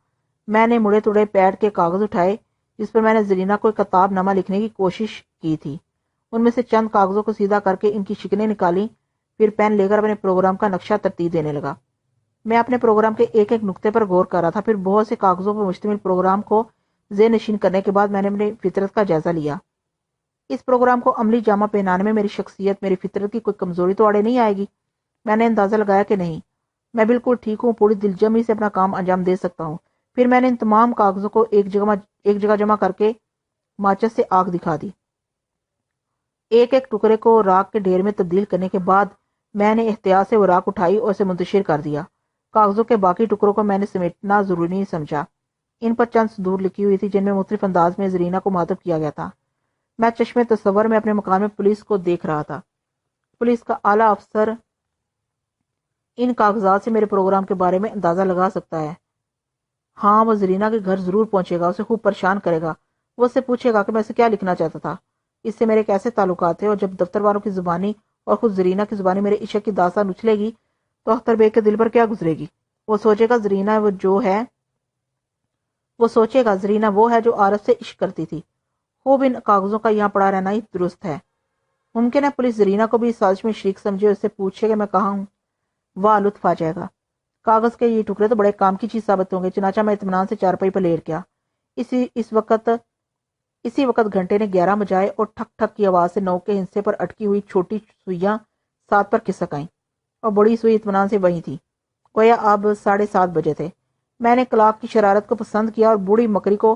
میں نے مڑے توڑے پیڈ کے کاغذ اٹھائے جس پر میں نے زرینہ کو ایک خطاب نامہ لکھنے کی کوشش کی تھی۔ ان میں سے چند کاغذوں کو سیدھا کر کے ان کی شکنیں نکالی، پھر پین لے کر اپنے پروگرام کا نقشہ ترتیب دینے لگا۔ میں اپنے پروگرام کے ایک ایک نقطے پر غور کر رہا تھا، پھر بہت سے کاغذوں پر مشتمل پروگرام کو ذہن نشین کرنے کے بعد میں نے اپنی فطرت کا جائزہ لیا۔ اس پروگرام کو عملی جامہ پہنانے میں میری شخصیت، میری فطرت کی کوئی کمزوری تو آڑے نہیں آئے گی۔ میں نے اندازہ لگایا کہ نہیں، میں بالکل ٹھیک ہوں، پوری دلجمی سے اپنا کام انجام دے سکتا ہوں۔ پھر میں نے ان تمام کاغذوں کو ایک جگہ جمع کر کے ماچس سے آگ دکھا دی۔ ایک ایک ٹکڑے کو راکھ کے ڈھیر میں تبدیل کرنے کے بعد میں نے احتیاط سے وہ راکھ اٹھائی اور اسے منتشر کر دیا۔ کاغذوں کے باقی ٹکڑوں کو میں نے سمیٹنا ضروری نہیں سمجھا۔ ان پر چند صدور لکھی ہوئی تھی جن میں مختلف انداز میں زرینہ کو مخاطب کیا گیا تھا۔ میں چشم تصور میں اپنے مکان میں پولیس کو دیکھ رہا تھا۔ پولیس کا اعلیٰ افسر ان کاغذات سے میرے پروگرام کے بارے میں اندازہ لگا سکتا ہے۔ ہاں، وہ زرینہ کے گھر ضرور پہنچے گا، اسے خوب پریشان کرے گا۔ وہ اس سے پوچھے گا کہ میں اسے کیا لکھنا چاہتا تھا، اس سے میرے کیسے تعلقات تھے، اور جب دفتر والوں کی زبانی اور خود زرینہ کی زبانی میرے عشق کی داستان اچھلے گی تو اختر بیگ کے دل پر کیا گزرے گی۔ وہ سوچے گا زرینہ وہ ہے جو عارف سے عشق کرتی تھی۔ خوب ان کاغذوں کا یہاں پڑا رہنا ہی درست ہے۔ ممکن ہے پولیس زرینہ کو بھی اس سازش میں شریک سمجھے اور اس سے پوچھے کہ میں کہاں ہوں۔ واہ، لطف آ جائے گا۔ کاغذ کے یہ ٹکڑے تو بڑے کام کی چیز ثابت ہوں گے۔ چنانچہ میں اطمینان سے چارپائی پر لیٹ گیا۔ اسی وقت گھنٹے نے 11 بجائے اور ٹھک ٹھک کی آواز سے نوک کے ہنسے پر اٹکی ہوئی چھوٹی سوئیاں 7 پر کھسک آئیں، اور بڑی سوئی اطمینان سے وہیں تھی۔ گویا اب 7:30 بجے تھے۔ میں نے کلاک کی شرارت کو پسند کیا اور بوڑھی مکری کو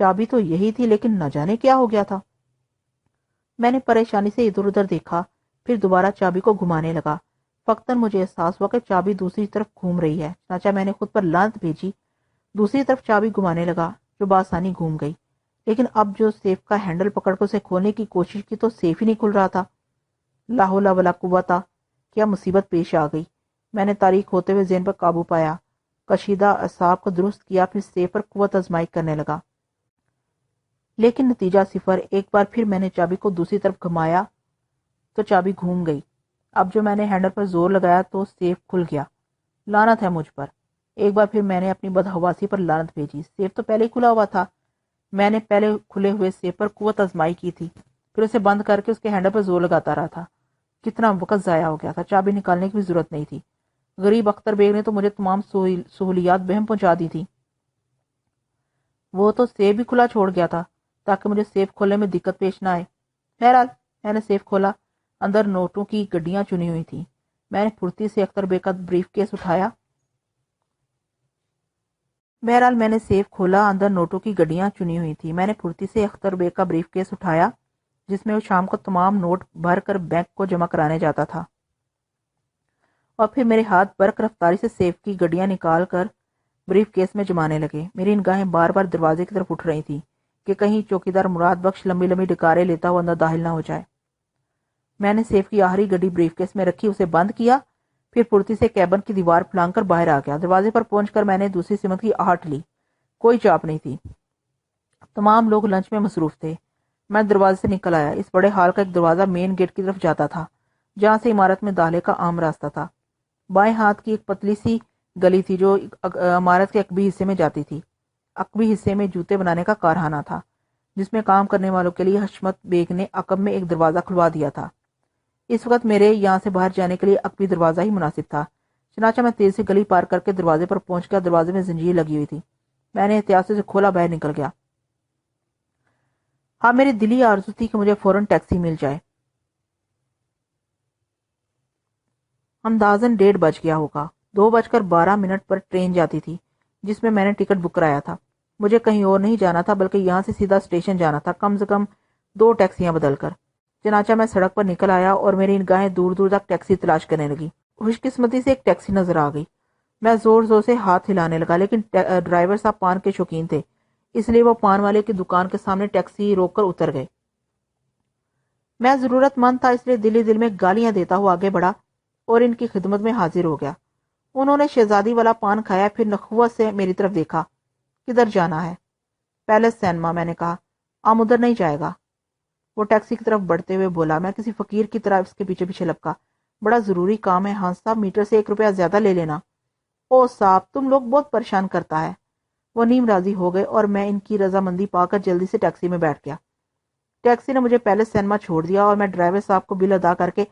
چابی تو یہی تھی، لیکن نہ جانے کیا ہو گیا تھا۔ میں نے پریشانی سے ادھر ادھر دیکھا، پھر دوبارہ چابی کو گھمانے لگا۔ فقطاً مجھے احساس ہوا کہ چابی دوسری طرف گھوم رہی ہے، چنانچہ میں نے خود پر لعنت بھیجی، دوسری طرف چابی گھمانے لگا، جو بآسانی گھوم گئی، لیکن اب جو سیف کا ہینڈل پکڑ کر اسے کھولنے کی کوشش کی تو سیف ہی نہیں کھل رہا تھا۔ لا حول ولا قوت، کیا مصیبت پیش آ گئی۔ میں نے تاریخ ہوتے ہوئے ذہن پر قابو پایا، کشیدہ اعصاب کو درست کیا، پھر سیف پر قوت آزمائی کرنے لگا، لیکن نتیجہ صفر۔ ایک بار پھر میں نے چابی کو دوسری طرف گھمایا تو چابی گھوم گئی۔ اب جو میں نے ہینڈل پر زور لگایا تو سیف کھل گیا۔ لعنت ہے مجھ پر۔ ایک بار پھر میں نے اپنی بدحواسی پر لعنت بھیجی۔ سیف تو پہلے ہی کھلا ہوا تھا، میں نے پہلے کھلے ہوئے سیف پر قوت آزمائی کی تھی، پھر اسے بند کر کے اس کے ہینڈل پر زور لگاتا رہا تھا۔ کتنا وقت ضائع ہو گیا تھا، چابی نکالنے کی بھی ضرورت نہیں تھی۔ غریب اختر بیگ نے تو مجھے تمام سہولیات بہم پہنچا دی تھی۔ وہ تو سیف بھی کھلا چھوڑ گیا تھا تاکہ مجھے سیف کھولنے میں دقت پیش نہ آئے۔ بہرحال میں نے سیف کھولا، اندر نوٹوں کی گڈیاں چنی ہوئی تھیں۔ میں نے پھرتی سے اختر بیگ کا بریف کیس اٹھایا۔ جس میں وہ شام کو تمام نوٹ بھر کر بینک کو جمع کرانے جاتا تھا، اور پھر میرے ہاتھ برق رفتاری سے سیف کی گڈیاں نکال کر بریف کیس میں جمانے لگے۔ میری نگاہیں بار بار دروازے کی طرف اٹھ رہی تھیں کہ کہیں چوکیدار مراد بخش لمبی لمبی ڈکاریں لیتا ہوا اندر داخل نہ ہو جائے۔ میں نے سیف کی آخری گڈی بریف کیس میں رکھی، اسے بند کیا، پھر پھرتی سے کیبن کی دیوار پھلانگ کر باہر آ گیا۔ دروازے پر پہنچ کر میں نے دوسری سمت کی آہٹ لی، کوئی چاپ نہیں تھی، تمام لوگ لنچ میں مصروف تھے۔ میں دروازے سے نکل آیا۔ اس بڑے ہال کا ایک دروازہ مین گیٹ کی طرف جاتا تھا، جہاں سے عمارت میں داخلے کا عام راستہ تھا۔ بائیں ہاتھ کی ایک پتلی سی گلی تھی جو عمارت کے عقبی حصے میں جاتی تھی۔ عقبی حصے میں جوتے بنانے کا کارخانہ تھا، جس میں کام کرنے والوں کے لیے حشمت بیگ نے عقب میں ایک دروازہ کھلوا دیا تھا۔ اس وقت میرے یہاں سے باہر جانے کے لیے عقبی دروازہ ہی مناسب تھا، چنانچہ میں تیز سے گلی پار کر کے دروازے پر پہنچ گیا۔ دروازے میں زنجیر لگی ہوئی تھی، میں نے احتیاط سے کھولا، باہر نکل گیا۔ ہاں، میری دلی آرزو تھی کہ مجھے فوراً ٹیکسی مل جائے۔ اندازاً 1:30 بج گیا ہوگا۔ 2:12 پر ٹرین جاتی تھی جس میں نے ٹکٹ بک کرایا تھا۔ مجھے کہیں اور نہیں جانا تھا بلکہ یہاں سے سیدھا اسٹیشن جانا تھا، کم سے کم 2 ٹیکسیاں بدل کر۔ چنانچہ میں سڑک پر نکل آیا اور میری نگاہیں دور دور تک ٹیکسی تلاش کرنے لگی۔ خوش قسمتی سے ایک ٹیکسی نظر آ گئی۔ میں زور زور سے ہاتھ ہلانے لگا، لیکن ڈرائیور صاحب پان کے شوقین تھے، اس لیے وہ پان والے کی دکان کے سامنے ٹیکسی روک کر اتر گئے۔ میں ضرورت مند تھا، اس لیے دل میں گالیاں دیتا ہوا آگے بڑھا اور ان کی خدمت میں حاضر ہو گیا۔ انہوں نے شہزادی والا پان کھایا، پھر نخوت سے میری طرف دیکھا۔ کدھر جانا ہے؟ پیلس سینما، میں نے کہا۔ عام ادھر نہیں جائے گا۔ وہ ٹیکسی کی طرف بڑھتے ہوئے بولا۔ میں کسی فقیر کی طرح اس کے پیچھے پیچھے لپکا۔ بڑا ضروری کام ہے ہاں صاحب، میٹر سے 1 روپیہ زیادہ لے لینا۔ او صاحب، تم لوگ بہت پریشان کرتا ہے۔ وہ نیم راضی ہو گئے اور میں ان کی رضامندی پا کر جلدی سے ٹیکسی میں بیٹھ گیا۔ ٹیکسی نے مجھے پیلس سینما چھوڑ دیا اور میں ڈرائیور صاحب کو بل ادا کر کے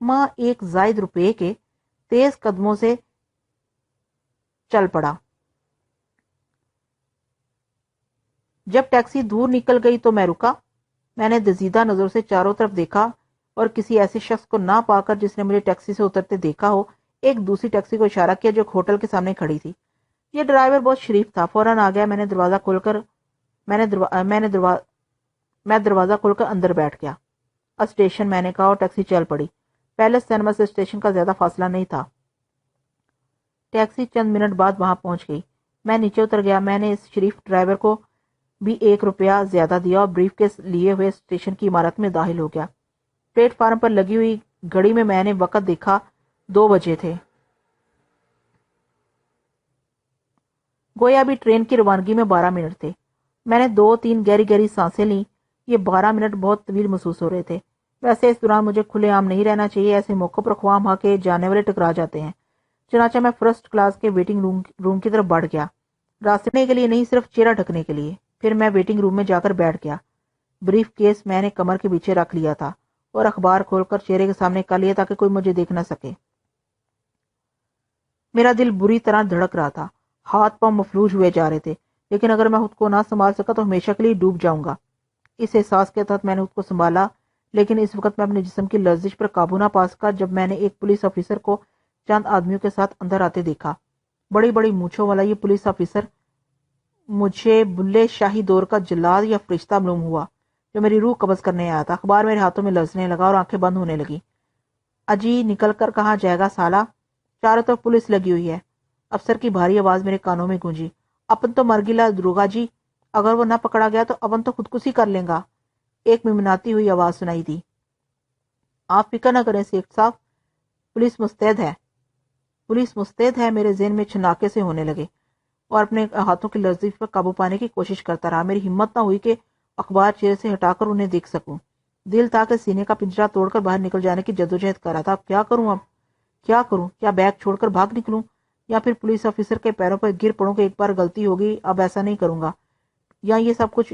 ماں 1 زائد روپے کے تیز قدموں سے چل پڑا۔ جب ٹیکسی دور نکل گئی تو میں رکا۔ میں نے دزیدہ نظروں سے چاروں طرف دیکھا اور کسی ایسے شخص کو نہ پا کر جس نے مجھے ٹیکسی سے اترتے دیکھا ہو، ایک دوسری ٹیکسی کو اشارہ کیا جو ہوٹل کے سامنے کھڑی تھی۔ یہ ڈرائیور بہت شریف تھا، فوراً آ گیا۔ میں دروازہ کھول کر اندر بیٹھ گیا۔ اسٹیشن، میں نے کہا، اور ٹیکسی چل پڑی۔ پیلس سینما سے اسٹیشن کا زیادہ فاصلہ نہیں تھا۔ ٹیکسی چند منٹ بعد وہاں پہنچ گئی۔ میں نیچے اتر گیا۔ میں نے اس شریف ڈرائیور کو بھی 1 روپیہ زیادہ دیا اور بریف کیس لیے ہوئے اسٹیشن کی عمارت میں داخل ہو گیا۔ پلیٹ فارم پر لگی ہوئی گھڑی میں نے وقت دیکھا، 2 بجے تھے۔ گویا ابھی ٹرین کی روانگی میں 12 منٹ تھے۔ میں نے 2-3 گہری گہری سانسیں لیں۔ یہ 12 منٹ بہت طویل محسوس ہو رہے تھے۔ ویسے اس دوران مجھے کھلے عام نہیں رہنا چاہیے، ایسے موقع پر خواہ مخواہ کے جانے والے ٹکرا جاتے ہیں۔ چنانچہ میں فرسٹ کلاس کے ویٹنگ روم کی طرف بڑھ گیا، راستے کے لیے نہیں، صرف چہرہ ڈھکنے کے لیے۔ پھر میں ویٹنگ روم میں جا کر بیٹھ گیا۔ بریف کیس میں نے کمر کے پیچھے رکھ لیا تھا اور اخبار کھول کر چہرے کے سامنے کر لیا تاکہ کوئی مجھے دیکھ نہ سکے۔ میرا دل بری طرح دھڑک رہا تھا، ہاتھ پاؤں مفلوج ہوئے جا رہے تھے، لیکن اگر میں خود کو نہ سنبھال سکا تو ہمیشہ کے لیے ڈوب جاؤں گا۔ اس احساس کے تحت میں نے خود کو سنبھالا، لیکن اس وقت میں اپنے جسم کی لرزش پر قابو نہ پا سکا جب میں نے ایک پولیس آفیسر کو چند آدمیوں کے ساتھ اندر آتے دیکھا۔ بڑی بڑی مونچھوں والا یہ پولیس آفیسر مجھے بلے شاہی دور کا جلاد یا فرشتہ معلوم ہوا جو میری روح قبض کرنے آیا تھا۔ اخبار میرے ہاتھوں میں لرزنے لگا اور آنکھیں بند ہونے لگی۔ اجی نکل کر کہاں جائے گا سالہ، چاروں طرف پولیس لگی ہوئی ہے۔ افسر کی بھاری آواز میرے کانوں میں گونجی۔ اپن تو مر گلا دروگا جی، اگر وہ نہ پکڑا گیا تو اپن تو خودکشی کر لیں گا، ایک ممناتی ہوئی آواز سنائی دی۔ آپ فکر نہ کریں سیٹ صاحب، پولیس مستعد ہے۔ پولیس مستعد ہے میرے ذہن میں چھناکے سے ہونے لگے اور اپنے ہاتھوں کی لرزش پر قابو پانے کی کوشش کرتا رہا۔ میری ہمت نہ ہوئی کہ اخبار چہرے سے ہٹا کر انہیں دیکھ سکوں۔ دل تھا کہ سینے کا پنجرا توڑ کر باہر نکل جانے کی جدوجہد کر رہا تھا۔ اب کیا کروں؟ کیا کروں؟ کیا بیگ چھوڑ کر بھاگ نکلوں یا پھر پولیس آفیسر کے پیروں پر گر پڑوں کہ ایک بار غلطی ہوگی، اب ایسا نہیں کروں گا، یا یہ سب کچھ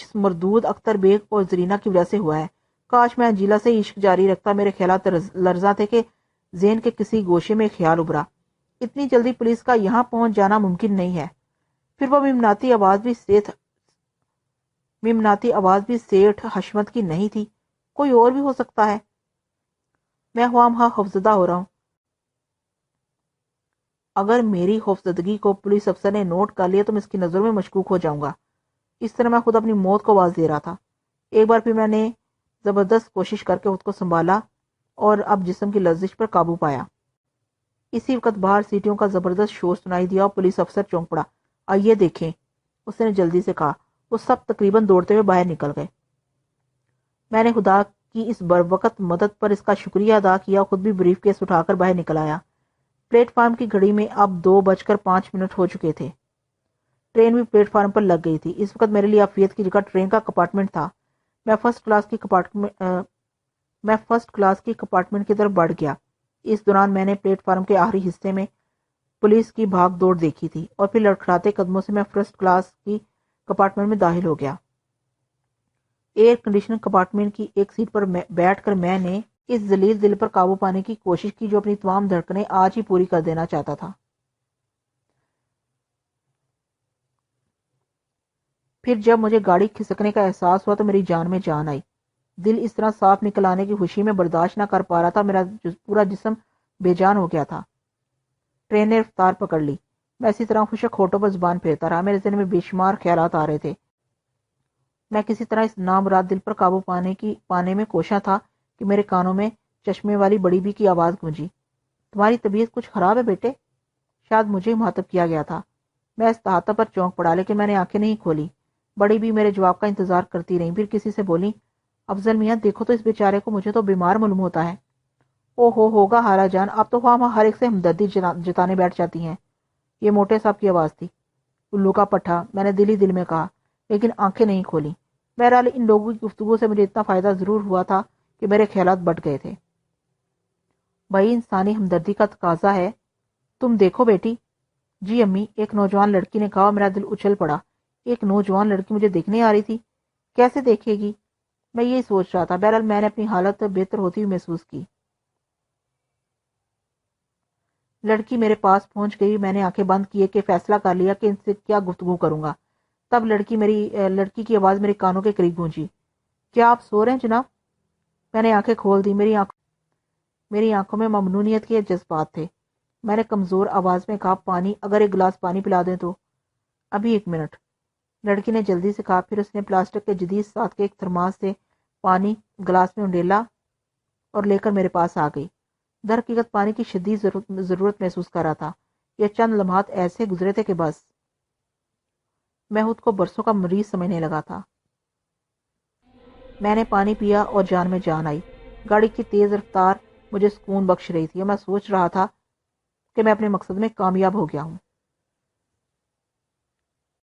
اس مردود اختر بیگ اور زرینہ کی وجہ سے ہوا ہے۔ کاش میں انجیلا سے عشق جاری رکھتا۔ میرے خیالات لرزاں تھے کہ ذہن کے کسی گوشے میں خیال ابھرا، اتنی جلدی پولیس کا یہاں پہنچ جانا ممکن نہیں ہے۔ پھر وہ ممناتی آواز بھی سیٹھ حشمت کی نہیں تھی، کوئی اور بھی ہو سکتا ہے۔ میں خواہ خوفزدہ ہو رہا ہوں۔ اگر میری خوفزدگی کو پولیس افسر نے نوٹ کر لیا تو میں اس کی نظر میں مشکوک ہو جاؤں گا۔ اس طرح میں خود اپنی موت کو آواز دے رہا تھا۔ ایک بار پھر میں نے زبردست کوشش کر کے خود کو سنبھالا اور اب جسم کی لرزش پر قابو پایا۔ اسی وقت باہر سیٹیوں کا زبردست شور سنائی دیا اور پولیس افسر چونک پڑا۔ آئیے دیکھیں، اس نے جلدی سے کہا۔ وہ سب تقریباً دوڑتے ہوئے باہر نکل گئے۔ میں نے خدا کی اس بروقت مدد پر اس کا شکریہ ادا کیا، خود بھی بریف کیس اٹھا کر باہر نکل آیا۔ پلیٹ فارم کی گھڑی میں اب 2:05 ہو چکے تھے۔ ٹرین بھی پلیٹ فارم پر لگ گئی تھی۔ اس وقت میرے لیے عافیت کی جگہ ٹرین کا کمپارٹمنٹ تھا۔ میں فرسٹ کلاس کی کمپارٹمنٹ کی طرف بڑھ گیا۔ اس دوران میں نے پلیٹ فارم کے آخری حصے میں پولیس کی بھاگ دوڑ دیکھی تھی اور پھر لڑکھڑاتے قدموں سے میں فرسٹ کلاس کی کمپارٹمنٹ میں داخل ہو گیا۔ ایئر کنڈیشن کمپارٹمنٹ کی ایک سیٹ پر بیٹھ کر میں نے اس ذلیل دل پر قابو پانے کی کوشش کی جو اپنی تمام دھڑکنیں آج ہی پوری کر دینا چاہتا تھا۔ پھر جب مجھے گاڑی کھسکنے کا احساس ہوا تو میری جان میں جان آئی۔ دل اس طرح صاف نکل آنے کی خوشی میں برداشت نہ کر پا رہا تھا، میرا پورا جسم بے جان ہو گیا تھا۔ ٹرین نے رفتار پکڑ لی۔ میں اسی طرح خشک ہونٹوں پر زبان پھیرتا رہا۔ میرے ذہن میں بے شمار خیالات آ رہے تھے۔ میں کسی طرح اس نامراد دل پر قابو پانے میں کوشاں تھا کہ میرے کانوں میں چشمے والی بڑی بی کی آواز گونجی۔ تمہاری طبیعت کچھ خراب ہے بیٹے؟ شاید مجھے مخاطب کیا گیا تھا۔ میں اس تحاطب پر چونک پڑا لیکن میں نے آنکھیں نہیں کھولی۔ بڑی بی میرے جواب کا انتظار کرتی رہی، پھر کسی سے بولی، افضل میاں دیکھو تو اس بیچارے کو، مجھے تو بیمار معلوم ہوتا ہے۔ او ہوگا حالہ جان، آپ تو خواہ ہر ایک سے ہمدردی جتانے بیٹھ جاتی ہیں۔ یہ موٹے صاحب کی آواز تھی۔ الو کا پٹھا، میں نے دل ہی دل میں کہا، لیکن آنکھیں نہیں کھولی۔ بہرحال ان لوگوں کی گفتگو سے مجھے اتنا فائدہ ضرور ہوا تھا کہ میرے خیالات بٹ گئے تھے۔ بھائی انسانی ہمدردی کا تقاضا ہے۔ تم دیکھو بیٹی۔ جی امی، ایک نوجوان لڑکی نے کہا اور میرا دل اچھل پڑا۔ ایک نوجوان لڑکی مجھے دیکھنے آ رہی تھی؟ کیسے دیکھے گی؟ میں یہی سوچ رہا تھا۔ بہرحال میں نے اپنی حالت بہتر ہوتی ہوئی محسوس کی۔ لڑکی میرے پاس پہنچ گئی۔ میں نے آنکھیں بند کیے کہ فیصلہ کر لیا کہ ان سے کیا گفتگو کروں گا۔ تب لڑکی کی آواز میرے کانوں کے قریب گونجی۔ کیا آپ سو رہے ہیں جناب؟ میں نے آنکھیں کھول دی۔ میری آنکھوں میں ممنونیت کے جذبات تھے۔ میں نے کمزور آواز میں کہا، پانی، اگر ایک گلاس پانی پلا دیں تو۔ ابھی 1 منٹ، لڑکی نے جلدی سے کہا۔ پھر اس نے پلاسٹک کے جدید ساتھ کے ایک تھرماس سے پانی گلاس میں انڈیلا اور لے کر میرے پاس آ گئی۔ در حقیقت پانی کی شدید ضرورت محسوس کر رہا تھا۔ یہ چند لمحات ایسے گزرے تھے کہ بس میں خود کو برسوں کا مریض سمجھنے لگا تھا۔ میں نے پانی پیا اور جان میں جان آئی۔ گاڑی کی تیز رفتار مجھے سکون بخش رہی تھی اور میں سوچ رہا تھا کہ میں اپنے مقصد میں کامیاب ہو گیا ہوں۔